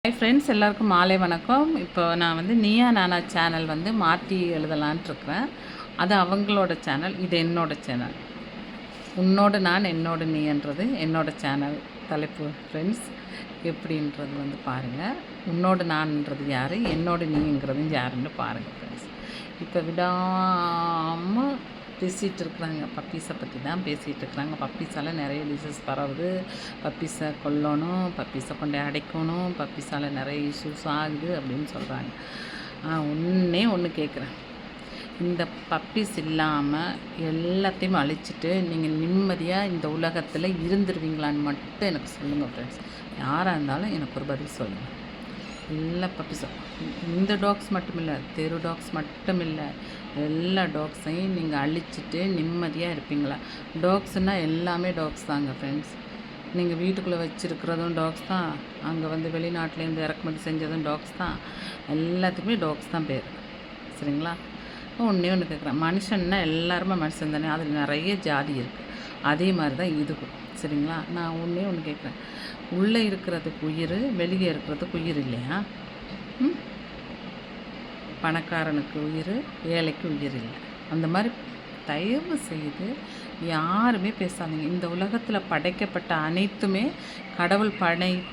Hi friends, எல்லாருக்கும் மாலை வணக்கம். இப்போ நான் வந்து நீயா நானா சேனல் வந்து மாற்றி எழுதலான்ட்ருக்கிறேன். அது அவங்களோட சேனல், இது என்னோட சேனல். உன்னோடு நான் என்னோட நீன்றது என்னோட சேனல் தலைப்பு. ஃப்ரெண்ட்ஸ், எப்படின்றது வந்து பாருங்கள். உன்னோடு நான்ன்றது யார், என்னோட நீங்கிறது யாருன்னு பாருங்கள் ஃப்ரெண்ட்ஸ். இப்போ விடாமல் பேசிகிட்டு இருக்கிறாங்க. பப்பீஸை பற்றி தான் பேசிகிட்டு இருக்கிறாங்க. பப்பீஸால் நிறைய டிசீஸ் பரவுது. பப்பீஸை கொல்லணும், பப்பீஸை கொண்டு அடைக்கணும், பப்பீஸால் நிறைய இஷ்யூஸ் ஆகுது அப்படின்னு சொல்கிறாங்க. ஒன்று கேட்குறேன். இந்த பப்பீஸ் இல்லாமல் எல்லாத்தையும் அழிச்சிட்டு நீங்கள் நிம்மதியாக இந்த உலகத்தில் இருந்துருவீங்களான்னு மட்டும் எனக்கு சொல்லுங்கள் ஃப்ரெண்ட்ஸ். யாராக இருந்தாலும் எனக்கு ஒரு பதில் சொல்லுங்கள். எல்லா பப்பீஸும், இந்த டாக்ஸ் மட்டும் இல்லை, தெரு டாக்ஸ் மட்டும் இல்லை, எல்லா டாக்ஸையும் நீங்கள் அழிச்சிட்டு நிம்மதியாக இருப்பீங்களா? டாக்ஸ்னால் எல்லாமே டாக்ஸ் தாங்க ஃப்ரெண்ட்ஸ். நீங்கள் வீட்டுக்குள்ளே வச்சுருக்கிறதும் டாக்ஸ் தான், அங்கே வந்து வெளிநாட்டிலேருந்து இறக்குமதி செஞ்சதும் டாக்ஸ் தான். எல்லாத்துக்குமே டாக்ஸ் தான் பேர், சரிங்களா? ஒன்று கேட்குறேன். மனுஷன்னா எல்லாருமே மனுஷன் தானே, அதில் நிறைய ஜாதி இருக்குது. அதே மாதிரி தான் இதுக்கும், சரிங்களா? நான் ஒன்று கேட்குறேன். உள்ளே இருக்கிறதுக்கு உயிர், வெளியே இருக்கிறதுக்கு உயிர் இல்லையா? பணக்காரனுக்கு உயிர், ஏழைக்கு உயிர் இல்லை. அந்த மாதிரி தயவு செய்து யாருமே பேசாதீங்க. இந்த உலகத்தில் படைக்கப்பட்ட அனைத்துமே கடவுள்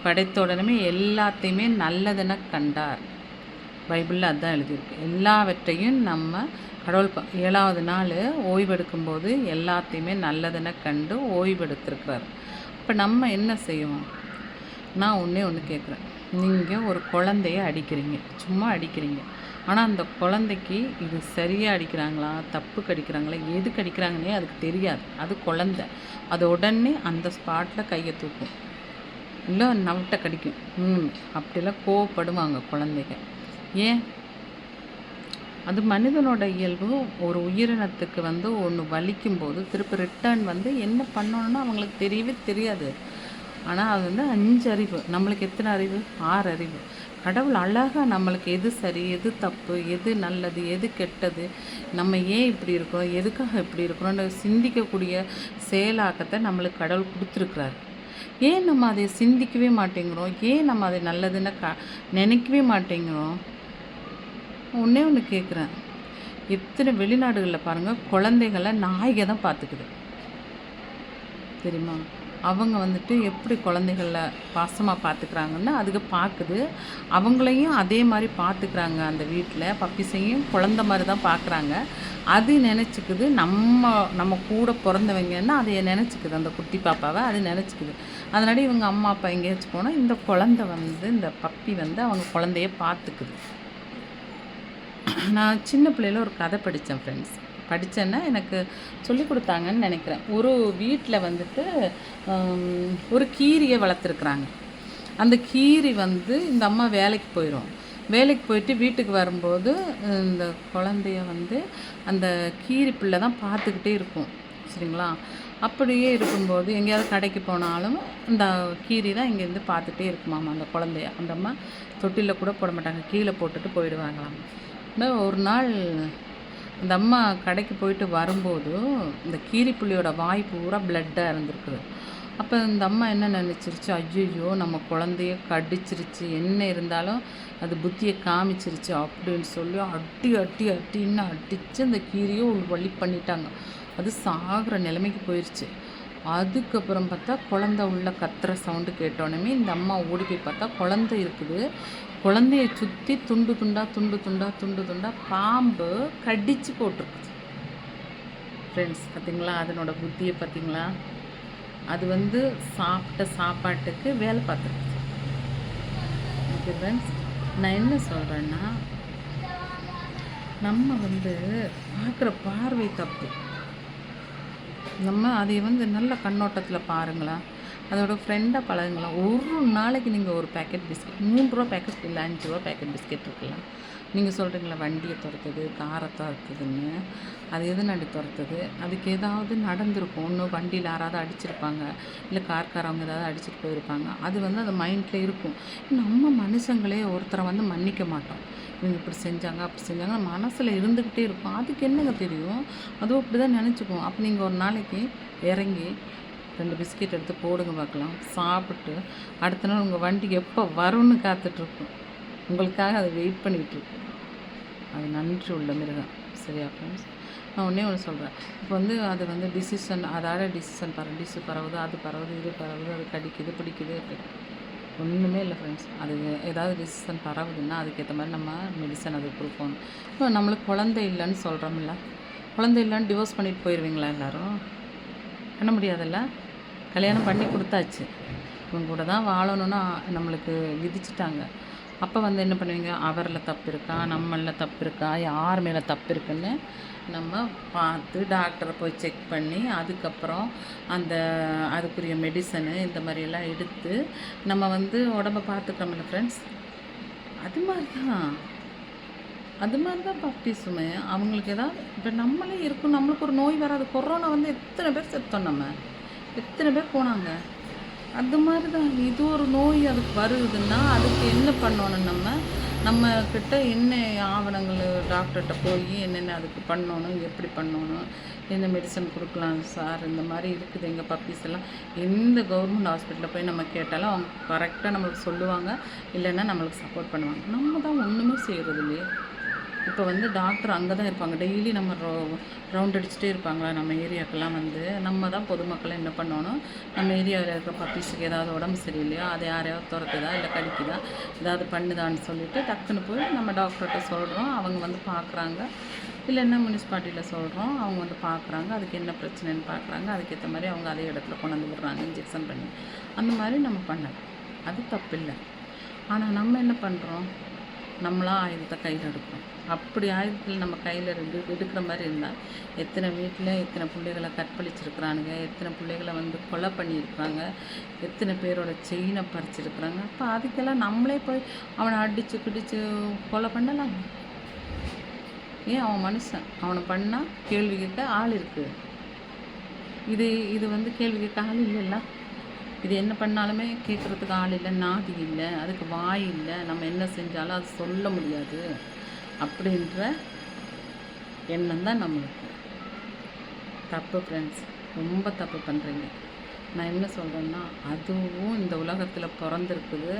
படைத்த உடனே எல்லாத்தையுமே நல்லதென கண்டார். பைபிளில் அதுதான் எழுதியிருக்கு. எல்லாவற்றையும் நம்ம கடவுள் 7வது நாள் ஓய்வெடுக்கும்போது எல்லாத்தையுமே நல்லதென கண்டு ஓய்வெடுத்திருக்கிறார். இப்போ நம்ம என்ன செய்வோம்? நான் ஒன்று கேட்குறேன். நீங்கள் ஒரு குழந்தைய அடிக்கிறீங்க, சும்மா அடிக்கிறீங்க. ஆனால் அந்த குழந்தைக்கு இது சரியாக அடிக்கிறாங்களா, தப்புக்கு அடிக்கிறாங்களா, எதுக்கு அடிக்கிறாங்கன்னே அதுக்கு தெரியாது. அது குழந்தை. அது உடனே அந்த ஸ்பாட்டில் கையை தூக்கும், இல்லை நவட்டை கடிக்கும். அப்படிலாம் கோவப்படுவாங்க குழந்தைங்க. ஏன்? அது மனிதனோட இயல்பு. ஒரு உயிரினத்துக்கு வந்து ஒன்று வலிக்கும்போது திருப்பி ரிட்டர்ன் வந்து என்ன பண்ணணும்னா அவங்களுக்கு தெரியவே தெரியாது. ஆனால் அது வந்து 5 அறிவு. நம்மளுக்கு எத்தனை அறிவு? 6 அறிவு. கடவுள் அழகாக நம்மளுக்கு எது சரி, எது தப்பு, எது நல்லது, எது கெட்டது, நம்ம ஏன் இப்படி இருக்கிறோம், எதுக்காக இப்படி இருக்கிறோன்னு சிந்திக்கக்கூடிய செயலாக்கத்தை நம்மளுக்கு கடவுள் கொடுத்துருக்குறாரு. ஏன் நம்ம அதை சிந்திக்கவே மாட்டேங்கிறோம்? ஏன் நம்ம அதை நல்லதுன்னு நினைக்கவே மாட்டேங்கிறோம்? ஒன்று கேட்குறேன். எத்தனை வெளிநாடுகளில் பாருங்கள், குழந்தைகளை நாய்க தான் பார்த்துக்குது, தெரியுமா? அவங்க வந்துட்டு எப்படி குழந்தைகள பாசமாக பார்த்துக்குறாங்கன்னா அதுக்கு பார்க்குது. அவங்களையும் அதே மாதிரி பார்த்துக்குறாங்க. அந்த வீட்டில் பப்பீஸையும் குழந்த மாதிரி தான் பார்க்குறாங்க. அது நினச்சிக்குது நம்ம கூட பிறந்தவங்கன்னா அதை நினச்சிக்குது. அந்த குட்டி பாப்பாவை அது நினச்சிக்குது. அதனால இவங்க அம்மா அப்பா எங்கேயாச்சும் போனால் இந்த குழந்தை வந்து, இந்த பப்பி வந்து அவங்க குழந்தைய பார்த்துக்குது. நான் சின்ன பிள்ளையில ஒரு கதை படித்தேன் ஃப்ரெண்ட்ஸ். படித்தேன்னா எனக்கு சொல்லி கொடுத்தாங்கன்னு நினைக்கிறேன். ஒரு வீட்டில் வந்துட்டு ஒரு கீரியை வளர்த்துருக்குறாங்க. அந்த கீரி வந்து இந்த அம்மா வேலைக்கு போயிடும். வேலைக்கு போயிட்டு வீட்டுக்கு வரும்போது இந்த குழந்தைய வந்து அந்த கீரி பிள்ளை தான் பார்த்துக்கிட்டே இருக்கும், சரிங்களா? அப்படியே இருக்கும்போது எங்கேயாவது கடைக்கு போனாலும் இந்த கீரி தான் இங்கேருந்து பார்த்துட்டே இருக்குமாமா அந்த குழந்தைய. அந்த அம்மா தொட்டிலில் கூட போட மாட்டாங்க, கீழே போட்டுட்டு போயிடுவாங்களாம். ஒரு நாள் அந்த அம்மா கடைக்கு போயிட்டு வரும்போது இந்த கீரிப்புள்ளியோட வாய் பூரா பிளட்டாக இருந்திருக்குது. அப்போ இந்த அம்மா என்ன நினச்சிருச்சு, ஐயோ நம்ம குழந்தைய கடிச்சிருச்சு, என்ன இருந்தாலும் அது புத்தியை காமிச்சிருச்சு அப்படின்னு சொல்லி அட்டின்னு அடித்து அந்த கீரியை ஒரு வழி பண்ணிட்டாங்க. அது சாகிற நிலைமைக்கு போயிடுச்சு. அதுக்கப்புறம் பார்த்தா குழந்தை உள்ள கத்துற சவுண்டு கேட்டோன்னே இந்த அம்மா ஓடி போய் பார்த்தா குழந்தை இருக்குது. குழந்தைய சுற்றி துண்டு துண்டா பாம்பு கடிச்சு போட்டிருக்குது. ஃப்ரெண்ட்ஸ், பார்த்தீங்களா அதனோட புத்தியை? பார்த்தீங்களா? அது வந்து சாப்பிட்ட சாப்பாட்டுக்கு வேலை பார்த்துருக்கு. ஓகே ஃப்ரெண்ட்ஸ், நான் என்ன சொல்கிறேன்னா, நம்ம வந்து பார்க்குற பார்வை தப்பு. நம்ம அதை வந்து நல்ல கண்ணோட்டத்தில் பாருங்களேன். அதோட ஃப்ரெண்டாக பழகுங்களா. ஒரு நாளைக்கு நீங்கள் ஒரு பேக்கெட் பிஸ்கெட், 3 ரூபா பேக்கெட் இல்லை 5 ரூபா பேக்கெட் பிஸ்கெட் இருக்கலாம். நீங்கள் சொல்கிறீங்களா வண்டியை துரத்துது, காரை துரத்துதுன்னு. அது எதுனாடி துரத்துது? அதுக்கு ஏதாவது நடந்திருக்கும். ஒன்று வண்டியில் யாராவது அடிச்சிருப்பாங்க, இல்லை கார்காரவங்க ஏதாவது அடிச்சுட்டு போயிருப்பாங்க. அது வந்து அது மைண்டில் இருக்கும். நம்ம மனுஷங்களே ஒருத்தரை வந்து மன்னிக்க மாட்டோம். இவங்க இப்படி செஞ்சாங்க அப்படி செஞ்சாங்க மனசில் இருந்துக்கிட்டே இருக்கும். அதுக்கு என்னங்க தெரியும்? அதுவும் அப்படி தான் நினச்சிக்குவோம். அப்போ நீங்கள் ஒரு நாளைக்கு இறங்கி 2 பிஸ்கெட் எடுத்து போடுங்க பார்க்கலாம். சாப்பிட்டு அடுத்த நாள் உங்கள் வண்டி எப்போ வரும்னு காத்துட்ருக்கும். உங்களுக்காக அதை வெயிட் பண்ணிகிட்ருக்கும். அது நன்றி உள்ள மிருகம். சரியா ஃப்ரெண்ட்ஸ்? நான் ஒன்றே ஒன்று சொல்கிறேன். இப்போ அது டிசிஷன் டிசிஷன் டிசு பரவுது, அது பரவுது, இது பரவுது, அது கடிக்குது பிடிக்குது அப்படி ஒன்றுமே இல்லை ஃப்ரெண்ட்ஸ். அது ஏதாவது டிசிஷன் பரவுதுன்னா அதுக்கேற்ற மாதிரி நம்ம மெடிசன் அதுக்கு கொடுக்கணும். இப்போ நம்மளுக்கு குழந்தை இல்லைன்னு சொல்கிறோம்ல, குழந்தை இல்லைன்னு டிவோர்ஸ் பண்ணிட்டு போயிடுவீங்களா எல்லோரும்? பண்ண முடியாதுல்ல. கல்யாணம் பண்ணி கொடுத்தாச்சு, இவங்க கூட தான் வாழணும்னு நம்மளுக்கு விதிச்சிட்டாங்க. அப்போ என்ன பண்ணுவீங்க? அவரில் தப்பு இருக்கா, நம்மளில் தப்பு இருக்கா, யார் மேலே தப்பு இருக்குன்னு நம்ம பார்த்து டாக்டரை போய் செக் பண்ணி அதுக்கப்புறம் அதுக்குரிய மெடிசனு இந்த மாதிரியெல்லாம் எடுத்து நம்ம உடம்பை பார்த்துக்கிறோம்ல ஃப்ரெண்ட்ஸ். அது மாதிரி தான் பப்பீஸுமே. அவங்களுக்கு ஏதாவது இப்போ நம்மளே இருக்கும், நம்மளுக்கு ஒரு நோய் வராது. கொரோனா எத்தனை பேர் செத்தோம், நம்ம எத்தனை பேர் போனாங்க. அது மாதிரி தான் இது ஒரு நோய் அதுக்கு வருதுன்னா அதுக்கு என்ன பண்ணணும்? நம்ம கிட்ட என்ன ஆவணங்கள் டாக்டர்கிட்ட போய் என்னென்ன அதுக்கு பண்ணணும், எப்படி பண்ணணும், என்ன மெடிசன் கொடுக்கலாம் சார், இந்த மாதிரி இருக்குது எங்கள் பப்பீஸ் எல்லாம். எந்த கவர்மெண்ட் ஹாஸ்பிட்டலில் போய் நம்ம கேட்டாலும் அவங்க கரெக்டாக நம்மளுக்கு சொல்லுவாங்க, இல்லைன்னா நம்மளுக்கு சப்போர்ட் பண்ணுவாங்க. நம்ம தான் ஒன்றுமே செய்கிறது இல்லையே. இப்போ டாக்டர் அங்கே தான் இருப்பாங்க, டெய்லி நம்ம ரவுண்ட் அடிச்சுட்டே இருப்பாங்களா நம்ம ஏரியாக்கெல்லாம். நம்ம தான் பொதுமக்களை என்ன பண்ணணும், நம்ம ஏரியாவில் இருக்கிற பப்பீஸுக்கு ஏதாவது உடம்பு சரியில்லையா, அதை யாரையாவது துரத்துதா இல்லை கடிக்குதா ஏதாவது பண்ணுதான்னு சொல்லிவிட்டு டக்குன்னு போய் நம்ம டாக்டர்கிட்ட சொல்கிறோம். அவங்க பார்க்குறாங்க, இல்லைன்னா முனிசிபாலிட்டியில் சொல்கிறோம், அவங்க பார்க்குறாங்க, அதுக்கு என்ன பிரச்சனைன்னு பார்க்குறாங்க, அதுக்கேற்ற மாதிரி அவங்க அதே இடத்துல கொண்டு விடுறாங்க இன்ஜெக்ஷன் பண்ணி. அந்த மாதிரி நம்ம பண்ணலாம், அது தப்பு இல்லை. ஆனால் நம்ம என்ன பண்ணுறோம், நம்மளாம் ஆயுதத்தை கையில் எடுக்கிறோம். அப்படி ஆயுதத்தில் நம்ம கையில் எடுக்கிற மாதிரி இருந்தால் எத்தனை வீட்டில் எத்தனை பிள்ளைகளை கற்பழிச்சிருக்கிறானுங்க, எத்தனை பிள்ளைகளை கொலை பண்ணியிருக்கிறாங்க, எத்தனை பேரோட செயினை பறிச்சிருக்கிறாங்க. அப்போ அதுக்கெல்லாம் நம்மளே போய் அவனை அடித்து பிடிச்சி கொலை பண்ணலாம்? ஏன்? அவன் மனுஷன், அவனை பண்ணால் கேள்வி கேட்க ஆள் இருக்குது. இது கேள்வி கேட்க ஆள் இல்லைல்ல. இது என்ன பண்ணாலுமே கேட்குறதுக்கு ஆள் இல்லை, நாதி இல்லை, அதுக்கு வாய் இல்லை, நம்ம என்ன செஞ்சாலும் அது சொல்ல முடியாது அப்படின்ற எண்ணம் தான் நம்மளுக்கு. தப்பு ஃப்ரெண்ட்ஸ், ரொம்ப தப்பு பண்ணுறீங்க. நான் என்ன சொல்கிறேன்னா, அதுவும் இந்த உலகத்தில் பிறந்திருக்குது,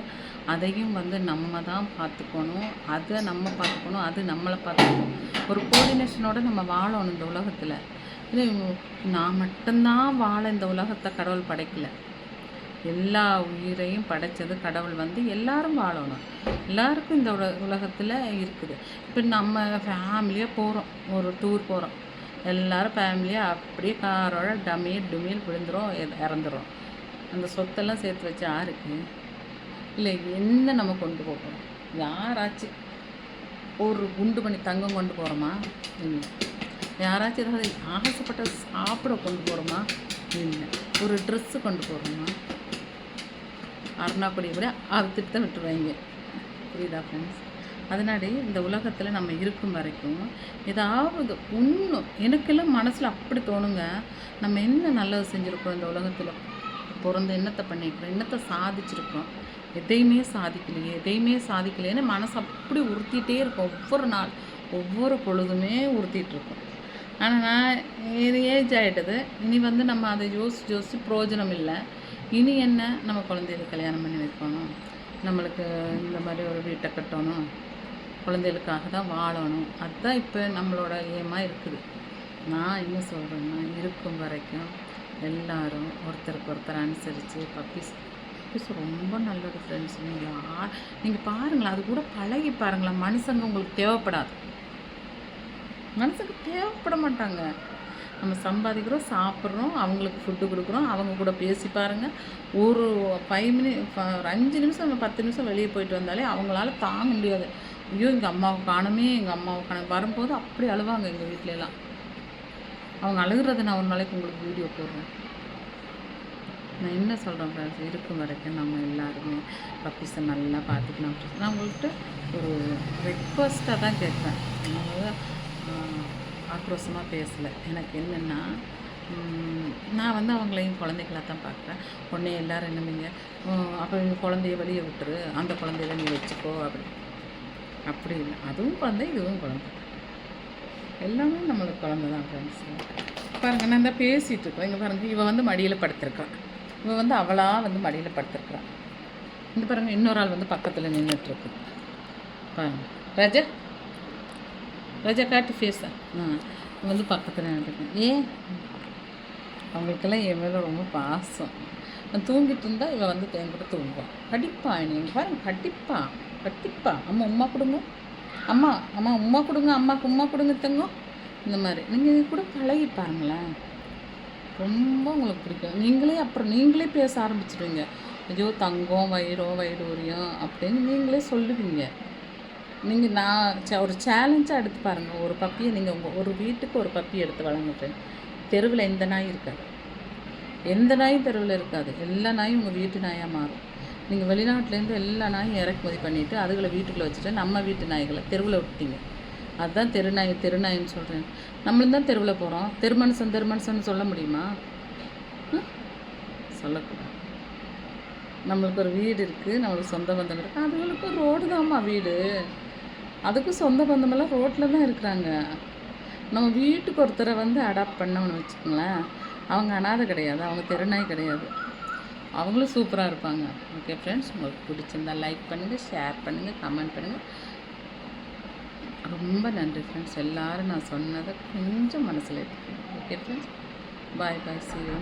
அதையும் நம்ம தான் பார்த்துக்கணும், அதை நம்ம பார்த்துக்கணும், அது நம்மளை பார்த்துக்கணும். ஒரு கோஆர்டினேஷனோடு நம்ம வாழணும் இந்த உலகத்தில். இல்லை நான் மட்டும்தான் வாழ இந்த உலகத்தை கடவுள் படைக்கலை. எல்லா உயிரையும் படைத்தது கடவுள். எல்லாரும் வாழணும், எல்லாருக்கும் இந்த உலகத்தில் இருக்குது. இப்போ நம்ம ஃபேமிலியாக போகிறோம், ஒரு டூர் போகிறோம், எல்லோரும் ஃபேமிலியாக அப்படியே காரோட டுமில் விழுந்துடும், இறந்துடும். அந்த சொத்தெல்லாம் சேர்த்து வச்சு யாருக்கு? இல்லை என்ன நம்ம கொண்டு போகிறோம்? யாராச்சும் ஒரு குண்டு பண்ணி தங்கம் கொண்டு போகிறோமா? இல்லை. யாராச்சும் ஏதாவது ஆசைப்பட்ட சாப்பிட கொண்டு போகிறோமா? இல்லை. ஒரு ட்ரெஸ்ஸு கொண்டு போகிறோமா? அருணாக்குடி கூட அறுத்துட்டு தான் விட்டுருவாங்க. புரியுதா ஃப்ரெண்ட்ஸ்? அதனாடி இந்த உலகத்தில் நம்ம இருக்கும் வரைக்கும் ஏதாவது ஒன்றும் எனக்கெல்லாம் மனசில் அப்படி தோணுங்க, நம்ம என்ன நல்லது செஞ்சுருக்கோம் இந்த உலகத்தில் பிறந்து, என்னத்தை பண்ணியிருக்கிறோம், என்னத்தை சாதிச்சிருக்கோம், எதையுமே சாதிக்கலையேன்னு மனசு அப்படி உறுத்திட்டே இருக்கும். ஒவ்வொரு நாள் ஒவ்வொரு பொழுதுமே உறுத்திட்டுருக்கோம். ஆனால் நான் ஏஜ் ஆகிட்டது, இனி நம்ம அதை யோசித்து பிரயோஜனம் இல்லை. இனி என்ன, நம்ம குழந்தைகளுக்கு கல்யாணம் பண்ணி வைக்கணும், நம்மளுக்கு இந்த மாதிரி ஒரு வீட்டை கட்டணும், குழந்தைகளுக்காக தான் வாழணும். அதுதான் இப்போ நம்மளோட ஏமாக இருக்குது. நான் என்ன சொல்கிறேன்னா, இருக்கும் வரைக்கும் எல்லோரும் ஒருத்தருக்கு ஒருத்தர் அனுசரித்து பப்பீஸ் ரொம்ப நல்லது ஃப்ரெண்ட்ஸ். நீங்கள் பாருங்களேன், அது கூட பழகி பாருங்களேன். மனுஷங்க உங்களுக்கு தேவைப்படாது, மனுஷங்க தேவைப்பட மாட்டாங்க. நம்ம சம்பாதிக்கிறோம், சாப்பிட்றோம், அவங்களுக்கு ஃபுட்டு கொடுக்குறோம், அவங்க கூட பேசி பாருங்கள். ஒரு 5 நிமிஷம் நம்ம 10 நிமிஷம் வெளியே போயிட்டு வந்தாலே அவங்களால தாங்க முடியாது. ஐயோ எங்கள் அம்மாவை காணுமே, வரும்போது அப்படி அழுவாங்க. எங்கள் வீட்டிலலாம் அவங்க அழுகிறத நான் ஒரு நாளைக்கு உங்களுக்கு வீடியோ போடுறேன். நான் என்ன சொல்கிறேன் ஃப்ரெண்ட்ஸ், இருக்கும் வரைக்கும் நம்ம எல்லாருமே பப்பீஸை நல்லா பார்த்துக்கணும். நான் உங்கள்கிட்ட ஒரு ரெக்வஸ்ட்டாக தான் கேட்குறேன், ஆக்ரோஷமாக பேசலை. எனக்கு என்னென்னா, நான் அவங்களையும் குழந்தைகளாக தான் பார்க்குறேன். உடனே எல்லோரும் என்னவீங்க, அப்போ இவங்க குழந்தைய வெளியே விட்டுரு, அந்த குழந்தையில நீ வச்சுக்கோ அப்படி இல்லை. அதுவும் குழந்தை, இதுவும் குழந்தை. எல்லாமே நம்மளுக்கு குழந்தை தான் ஃப்ரெண்ட்ஸ். பாருங்கள், நான் தான் பேசிகிட்டு இருக்கேன். இங்கே பாருங்கள், இவன் வந்து மடியில் படுத்திருக்கான். இவன் வந்து அவளாக வந்து மடியில் படுத்திருக்கிறான். இந்த பாருங்கள், இன்னொரு ஆள் வந்து பக்கத்தில் நின்றுட்டுருக்கு. பாருங்கள், ராஜா ராஜா காட்டு ஃபேஸா. இவன் வந்து பக்கத்தில் நின்றுருக்கேன். ஏன் அவங்களுக்கெல்லாம் என் மேலே ரொம்ப பாசம். நான் தூங்கிட்டு இருந்தால் இவன் வந்து என் கூட தூங்குவான். கடிப்பான் என்னை பாருங்கள், கட்டிப்பா. அம்மா உம்மா கொடுங்க, அம்மா உம்மா கொடுங்க, அம்மாவுக்கு உம்மா கொடுங்க தங்கம். இந்த மாதிரி நீங்கள் கூட பழகி பாருங்களேன், ரொம்ப உங்களுக்கு பிடிக்கும். நீங்களே பேச ஆரம்பிச்சிடுவீங்க. ஐயோ தங்கம், வைடூரியம் அப்படின்னு நீங்களே சொல்லுவீங்க. நான் ஒரு சேலஞ்சாக எடுத்து பாருங்கள். ஒரு பப்பியை நீங்கள் ஒரு வீட்டுக்கு ஒரு பப்பி எடுத்து வளர்ந்துட்டு, தெருவில் எந்த நாய் இருக்காது, எந்த நாயும் தெருவில் இருக்காது. எல்லா நாயும் உங்கள் வீட்டு நாயாக மாறும். நீங்கள் வெளிநாட்டிலேருந்து எல்லா நாயும் இறக்குமதி பண்ணிவிட்டு அதுகளை வீட்டுக்குள்ளே வச்சுட்டு நம்ம வீட்டு நாய்களை தெருவில் விட்டீங்க. அதுதான் தெருநாயின்னு சொல்கிறேன். நம்மளும் தான் தெருவில் போகிறோம். தெருமனுஷன் சொல்ல முடியுமா? சொல்லக்கூடாது. நம்மளுக்கு ஒரு வீடு இருக்குது, நம்மளுக்கு சொந்த பந்தம் இருக்குது. அதுகளுக்கு ஒரு ரோடு தான்மா வீடு. அதுக்கும் சொந்த பந்தமெல்லாம் ரோட்டில் தான் இருக்கிறாங்க. நம்ம வீட்டுக்கு ஒருத்தரை வந்து அடாப்ட் பண்ணோம்னு வச்சுக்கோங்களேன், அவங்க அனாதை கிடையாது, அவங்க தெருநாய் கிடையாது. அவங்களும் சூப்பராக இருப்பாங்க. ஓகே ஃப்ரெண்ட்ஸ், உங்களுக்கு பிடிச்சிருந்தால் லைக் பண்ணுங்கள், ஷேர் பண்ணுங்கள், கமெண்ட் பண்ணுங்கள். ரொம்ப நன்றி ஃப்ரெண்ட்ஸ். எல்லோரும் நான் சொன்னதை கொஞ்சம் மனசில் எடுத்துக்கணும். Okay friends, bye, see you.